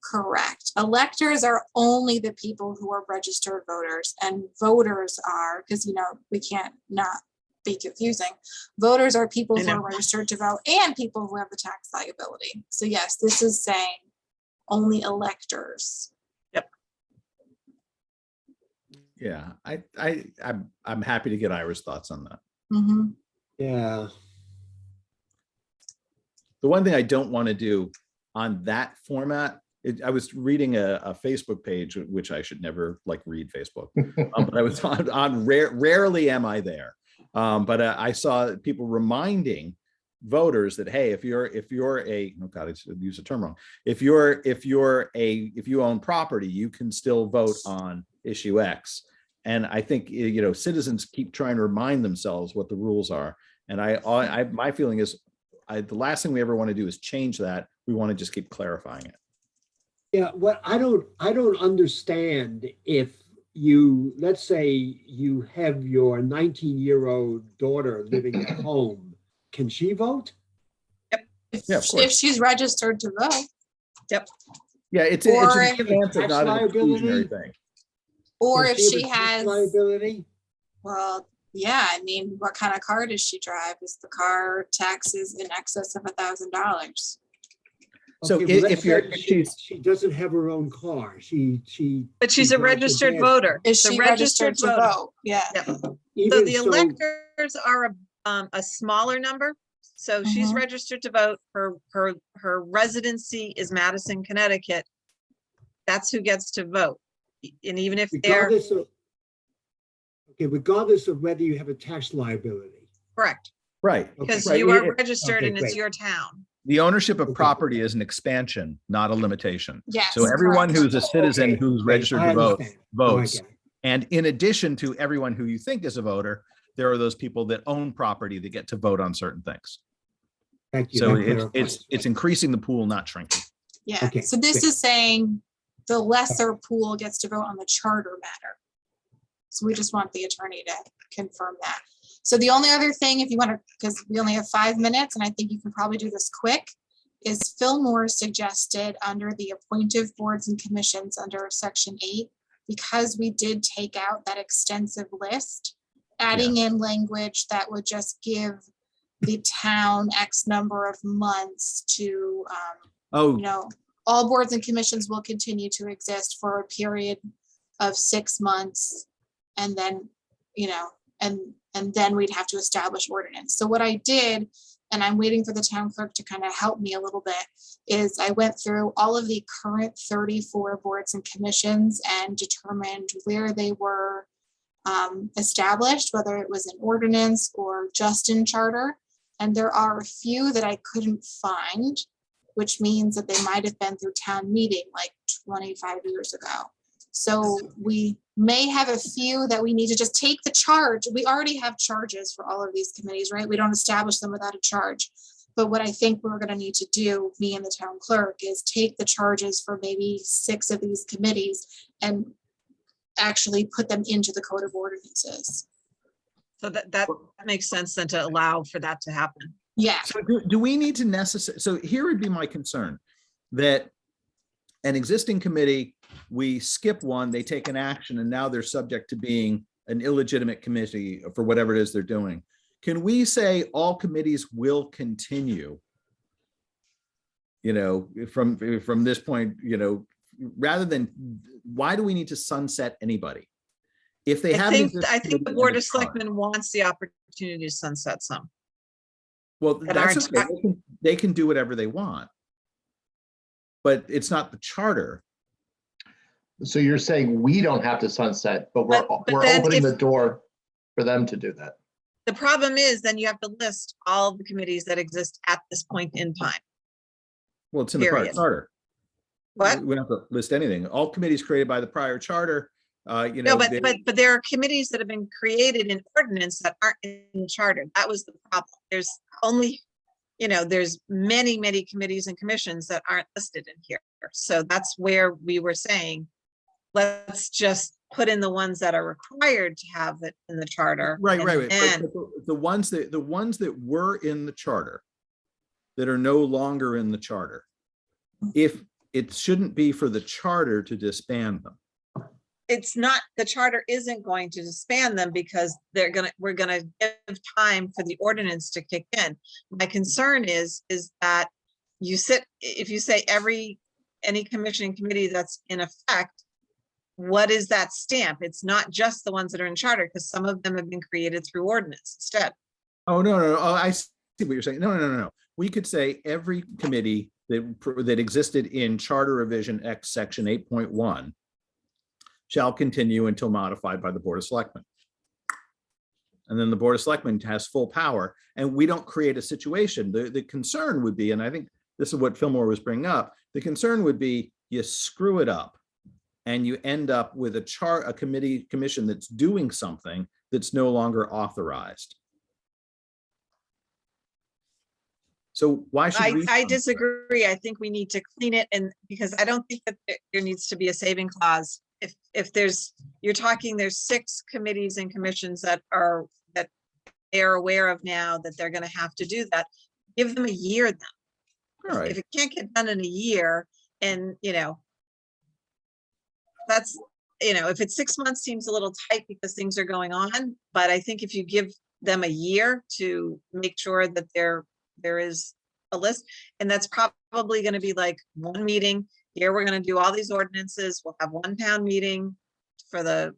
Correct. Electors are only the people who are registered voters, and voters are, because we can't not be confusing. Voters are people I who know. are registered to vote and people who have the tax liability. So yes, this is saying only electors. Yeah, I'm happy to get Ira's thoughts on that. Mhm. Yeah. The one thing I don't want to do on that format, I was reading a Facebook page, which I should never read Facebook, but I was on rarely am I there. But I saw people reminding voters that, hey, if you're a, oh God, I use a term wrong. If you own property, you can still vote on issue X. And I think, citizens keep trying to remind themselves what the rules are. And my feeling is, the last thing we ever want to do is change that. We want to just keep clarifying it. Yeah, what I don't understand, if you, let's say you have your 19-year-old daughter living at home, can she vote? Yeah, of If course. she's registered to vote. Yeah, it's Or an if- expansive, Tax not an liability? exclusionary thing. Or Can if have she a tax has, liability? well, yeah, I mean, what kind of car does she drive? Is the car taxes in excess of $1,000? So Okay, well, if let's say she doesn't have her own car, But she's a drives registered dad's voter. car. Is The she registered to voter. vote? Yeah. Yep. So Even the electors are a smaller number. So she's Mhm. registered to vote. Her residency is Madison, Connecticut. That's who gets to vote. And even if they're regardless of whether you have a tax liability. correct, right, because Okay. you Right, are registered okay, and it's great. your town. the ownership of Okay. property is an expansion, not a limitation. Yes. So everyone correct. who's a citizen Okay, who's great. registered I to vote understand. Now I votes. get it. And in addition to everyone who you think is a voter, there are those people that own property that get to vote on certain things. Thank you. So That clarifies. it's increasing the pool, not shrinking. Yeah. Okay, So this great. is saying the lesser pool gets to vote on the charter matter. So we just want the attorney to confirm that. So the only other thing, if you want to, because we only have 5 minutes, and I think you can probably do this quick, is Fillmore suggested under the appointive boards and commissions under section 8, because we did take out that extensive list, adding in language that would just give the town X number of months to, Oh, all boards and commissions will continue to exist for a period of 6 months. And then, and then we'd have to establish ordinance. So what I did, and I'm waiting for the town clerk to kind of help me a little bit, is I went through all of the current 34 boards and commissions and determined where they were established, whether it was an ordinance or just in charter. And there are a few that I couldn't find, which means that they might have been through town meeting like 25 years ago. So we may have a few that we need to just take the charge. We already have charges for all of these committees, right? We don't establish them without a charge. But what I think we're going to need to do, me and the town clerk, is take the charges for maybe 6 of these committees and actually put them into the code of ordinances. So that makes sense then to allow for that to happen. Yeah. so do we need to necessarily, so here would be my concern, that an existing committee, we skip one, they take an action, and now they're subject to being an illegitimate committee for whatever it is they're doing. Can we say all committees will continue? From this point, rather than, why do we need to sunset anybody? If they have. I think the Board of Selectmen wants the opportunity to sunset some. Well, that that's aren't- okay. They can do whatever they want. But it's not the charter. So you're saying we don't have to sunset, but we're But we're then opening if- the door for them to do that. The problem is then you have to list all of the committees that exist at this point in time. Well, it's in the prior Period. charter. What? We don't have to list anything. All committees created by the prior charter, No, but there are committees that have been created in ordinance that aren't in the charter. That was the problem. There's only, there's many committees and commissions that aren't listed in here. So that's where we were saying, let's just put in the ones that are required to have it in the charter. Right. And But the ones that were in the charter that are no longer in the charter, if it shouldn't be for the charter to disband them. it's not, the charter isn't going to disband them because we're gonna give time for the ordinance to kick in. My concern is that if you say any commission and committee that's in effect, what is that stamp? It's not just the ones that are in charter, because some of them have been created through ordinance instead. Oh, no. Oh, I see what you're saying. No. We could say every committee that existed in Charter Revision X Section 8.1 shall continue until modified by the Board of Selectmen. And then the Board of Selectmen has full power, and we don't create a situation. The concern would be, and I think this is what Fillmore was bringing up, the concern would be you screw it up and you end up with a commission that's doing something that's no longer authorized. So why should we? I disagree. I think we need to clean it, and because I don't think that there needs to be a saving clause. If you're talking, there's 6 committees and commissions that they're aware of now that they're gonna have to do that. Give them a year then. All right. If it can't get done in a year, and that's, if it's 6 months seems a little tight because things are going on, but I think if you give them a year to make sure that there is a list, and that's probably going to be like one meeting. Here, we're going to do all these ordinances. We'll have one town meeting or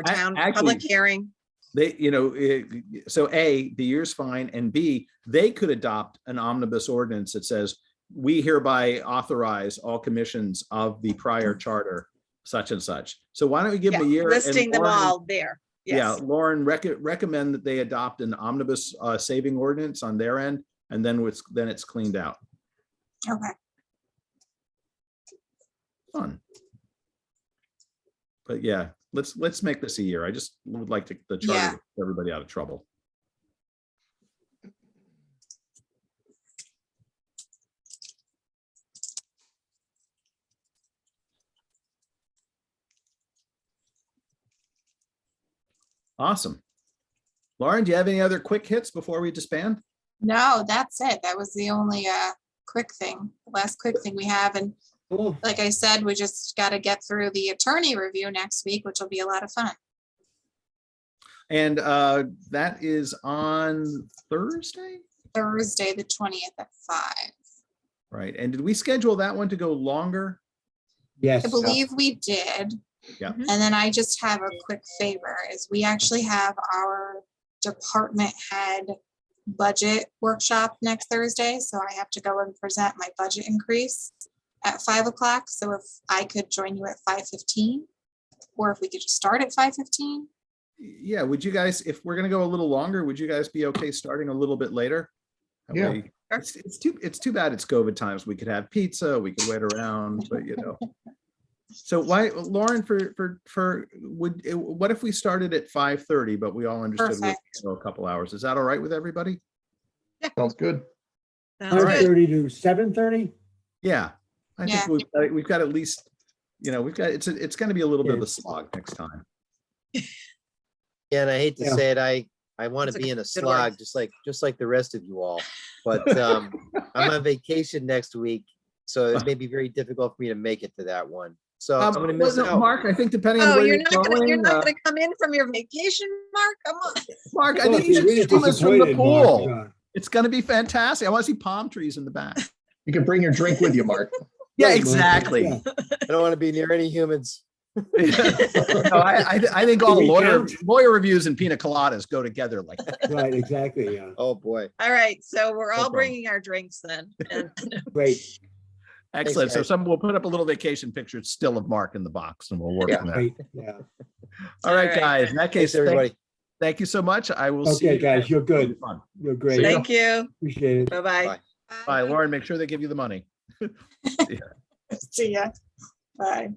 town public Actually, hearing. They, so A, the year's fine, and B, they could adopt an omnibus ordinance that says, we hereby authorize all commissions of the prior charter, such and such. So why don't we give them a year? and Listing them Lauren- all there. Yeah, Yes. Lauren, recommend that they adopt an omnibus saving ordinance on their end, and then it's cleaned out. Okay. Fun. But yeah, let's make this a year. I just would like the charter Yeah. to keep everybody out of trouble. Awesome. Lauren, do you have any other quick hits before we disband? No, that's it. That was the only quick thing, the last quick thing we have. And Cool. like I said, we just got to get through the attorney review next week, which will be a lot of fun. And that is on Thursday, Thursday, the 20th at 5. right? And did we schedule that one to go longer? Yes. I believe we did. Yeah. Mhm. And then I just have a quick favor is we actually have our department head budget workshop next Thursday. So I have to go and present my budget increase at 5 o'clock. So if I could join you at 5:15, or if we could just start at 5:15. Yeah, would you guys, if we're gonna go a little longer, would you guys be okay starting a little bit later? That Yeah. way- It's too bad it's COVID times. We could have pizza, we could wait around, but So why, Lauren, what if we started at 5:30, but we all understood we're Perfect. gonna go a couple hours? Is that all right with everybody? Sounds good. Sounds good. 5:30 to 7:30? Yeah, I Yeah. think we've got at least, it's gonna be a little bit of a slog next time. Yeah, and I hate to Yeah. say it, I want That's to a be in a good word. slog, just like the rest of you all. But I'm on vacation next week, so it may be very difficult for me to make it to that one. So I'm gonna miss Well, no, out. Mark, I think depending on Oh, where you're you're not going, gonna come in from your vacation, Mark? Come on. Mark, I Well, think if you you're should really film us from the disappointed, Mark, pool. It's gonna be fantastic. I want to see palm trees in the back. You can bring your drink with you, Mark. Yeah, Right, Mark. exactly. Yeah. I don't want to be near any humans. No, I think all Can we lawyer count? reviews and pina coladas go together like that. Right, exactly, yeah. Oh, boy. All right, so we're all problem. bringing our drinks then. And Great, Excellent. So guys. we'll put up a little vacation picture still of Mark in the box and we'll work Yeah. from that. great, yeah. All right, All right. guys. In that case, Thanks, everybody. thank you so much. I will see Okay, you. guys, you're good. Fun. You're great. thank you. Appreciate it. Bye-bye. Bye. Bye, Lauren. Make sure they give you the money. See ya. Bye.